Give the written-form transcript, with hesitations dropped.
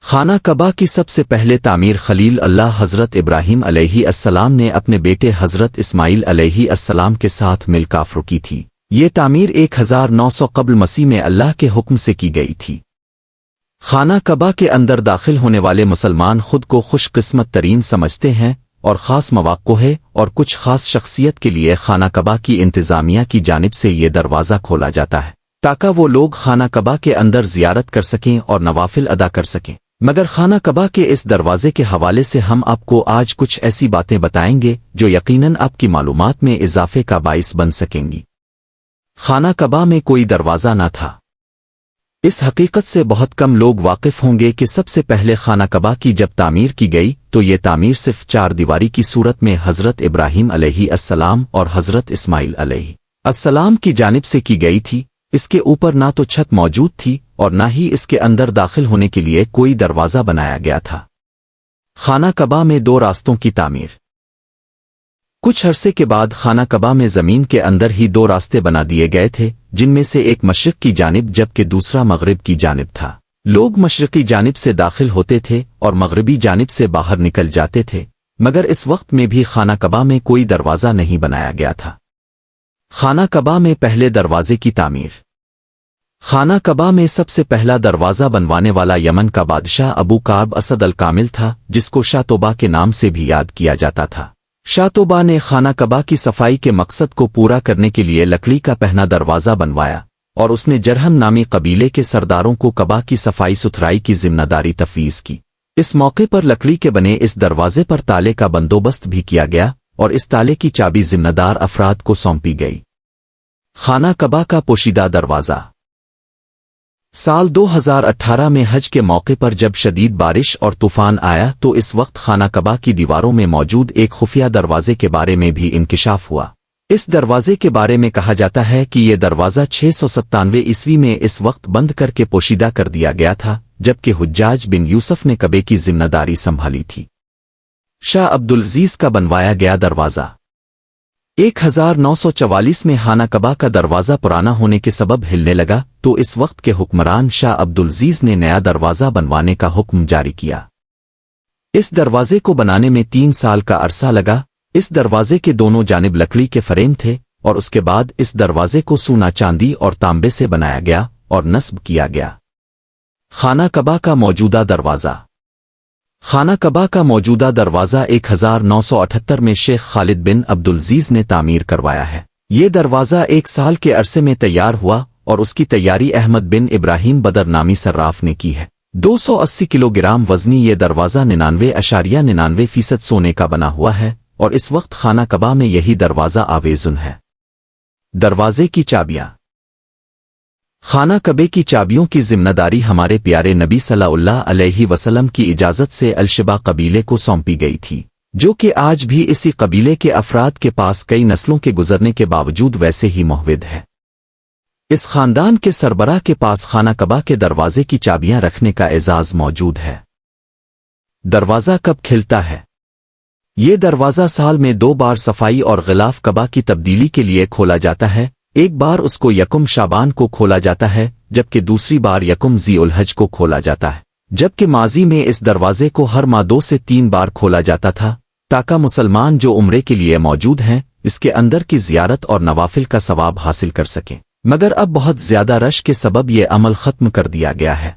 خانہ کعبہ کی سب سے پہلے تعمیر خلیل اللہ حضرت ابراہیم علیہ السلام نے اپنے بیٹے حضرت اسماعیل علیہ السلام کے ساتھ مل کر کی تھی۔ یہ تعمیر 1900 قبل مسیح میں اللہ کے حکم سے کی گئی تھی۔ خانہ کعبہ کے اندر داخل ہونے والے مسلمان خود کو خوش قسمت ترین سمجھتے ہیں، اور خاص مواقع ہے اور کچھ خاص شخصیت کے لیے خانہ کعبہ کی انتظامیہ کی جانب سے یہ دروازہ کھولا جاتا ہے تاکہ وہ لوگ خانہ کعبہ کے اندر زیارت کر سکیں اور نوافل ادا کر سکیں۔ مگر خانہ کعبہ کے اس دروازے کے حوالے سے ہم آپ کو آج کچھ ایسی باتیں بتائیں گے جو یقیناً آپ کی معلومات میں اضافے کا باعث بن سکیں گی۔ خانہ کعبہ میں کوئی دروازہ نہ تھا۔ اس حقیقت سے بہت کم لوگ واقف ہوں گے کہ سب سے پہلے خانہ کعبہ کی جب تعمیر کی گئی تو یہ تعمیر صرف 4 دیواری کی صورت میں حضرت ابراہیم علیہ السلام اور حضرت اسماعیل علیہ السلام کی جانب سے کی گئی تھی۔ اس کے اوپر نہ تو چھت موجود تھی اور نہ ہی اس کے اندر داخل ہونے کے لیے کوئی دروازہ بنایا گیا تھا۔ خانہ کعبہ میں 2 راستوں کی تعمیر۔ کچھ عرصے کے بعد خانہ کعبہ میں زمین کے اندر ہی 2 راستے بنا دیے گئے تھے، جن میں سے ایک مشرق کی جانب جبکہ دوسرا مغرب کی جانب تھا۔ لوگ مشرقی جانب سے داخل ہوتے تھے اور مغربی جانب سے باہر نکل جاتے تھے، مگر اس وقت میں بھی خانہ کعبہ میں کوئی دروازہ نہیں بنایا گیا تھا۔ خانہ کعبہ میں پہلے دروازے کی تعمیر۔ خانہ کعبہ میں سب سے پہلا دروازہ بنوانے والا یمن کا بادشاہ ابو کعب اسد الکامل تھا، جس کو شاہ توبہ کے نام سے بھی یاد کیا جاتا تھا۔ شاہ توبہ نے خانہ کعبہ کی صفائی کے مقصد کو پورا کرنے کے لیے لکڑی کا پہنا دروازہ بنوایا، اور اس نے جرہم نامی قبیلے کے سرداروں کو کعبہ کی صفائی ستھرائی کی ذمہ داری تفویض کی۔ اس موقع پر لکڑی کے بنے اس دروازے پر تالے کا بندوبست بھی کیا گیا اور اس تالے کی چابی ذمہ دار افراد کو سونپی گئی۔ خانہ کعبہ کا پوشیدہ دروازہ۔ سال 2018 میں حج کے موقع پر جب شدید بارش اور طوفان آیا تو اس وقت خانہ کعبہ کی دیواروں میں موجود ایک خفیہ دروازے کے بارے میں بھی انکشاف ہوا۔ اس دروازے کے بارے میں کہا جاتا ہے کہ یہ دروازہ 697 عیسوی میں اس وقت بند کر کے پوشیدہ کر دیا گیا تھا جبکہ حجاج بن یوسف نے کعبے کی ذمہ داری سنبھالی تھی۔ شاہ عبدالعزیز کا بنوایا گیا دروازہ۔ 1944 میں خانہ کعبہ کا دروازہ پرانا ہونے کے سبب ہلنے لگا تو اس وقت کے حکمران شاہ عبدالعزیز نے نیا دروازہ بنوانے کا حکم جاری کیا۔ اس دروازے کو بنانے میں 3 سال کا عرصہ لگا۔ اس دروازے کے دونوں جانب لکڑی کے فریم تھے اور اس کے بعد اس دروازے کو سونا چاندی اور تانبے سے بنایا گیا اور نصب کیا گیا۔ خانہ کعبہ کا موجودہ دروازہ۔ خانہ کعبہ کا موجودہ دروازہ 1978 میں شیخ خالد بن عبدالعزیز نے تعمیر کروایا ہے۔ یہ دروازہ 1 سال کے عرصے میں تیار ہوا اور اس کی تیاری احمد بن ابراہیم بدر نامی صراف نے کی ہے۔ 280 کلو گرام وزنی یہ دروازہ 99.99% سونے کا بنا ہوا ہے اور اس وقت خانہ کعبہ میں یہی دروازہ آویزن ہے۔ دروازے کی چابیاں۔ خانہ کعبے کی چابیوں کی ذمہ داری ہمارے پیارے نبی صلی اللہ علیہ وسلم کی اجازت سے الشبا قبیلے کو سونپی گئی تھی، جو کہ آج بھی اسی قبیلے کے افراد کے پاس کئی نسلوں کے گزرنے کے باوجود ویسے ہی موجود ہے۔ اس خاندان کے سربراہ کے پاس خانہ کعبہ کے دروازے کی چابیاں رکھنے کا اعزاز موجود ہے۔ دروازہ کب کھلتا ہے؟ یہ دروازہ سال میں 2 بار صفائی اور غلاف کعبہ کی تبدیلی کے لیے کھولا جاتا ہے۔ ایک بار اس کو 1 شعبان کو کھولا جاتا ہے جبکہ دوسری بار 1 ذی الحج کو کھولا جاتا ہے، جبکہ ماضی میں اس دروازے کو ہر ماہ 2 سے 3 بار کھولا جاتا تھا تاکہ مسلمان جو عمرے کے لیے موجود ہیں اس کے اندر کی زیارت اور نوافل کا ثواب حاصل کر سکیں، مگر اب بہت زیادہ رش کے سبب یہ عمل ختم کر دیا گیا ہے۔